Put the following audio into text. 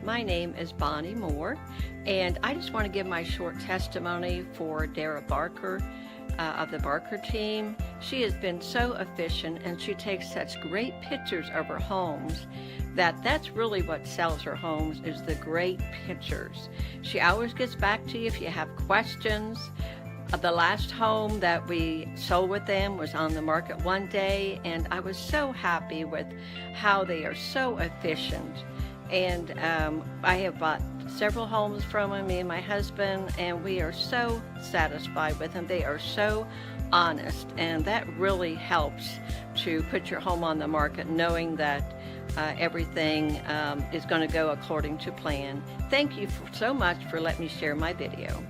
My name is Bonnie Moore, and I just want to give my short testimony for Dara Barker of the Barker team. She has been so efficient, and she takes such great pictures of her homes that's really what sells her homes, is the great pictures. She always gets back to you if you have questions. The last home that we sold with them was on the market one day, and I was so happy with how they are so efficient. And I have bought several homes from them, me and my husband, and we are so satisfied with them. They are so honest, and that really helps to put your home on the market knowing that everything is going to go according to plan. Thank you so much for letting me share my video.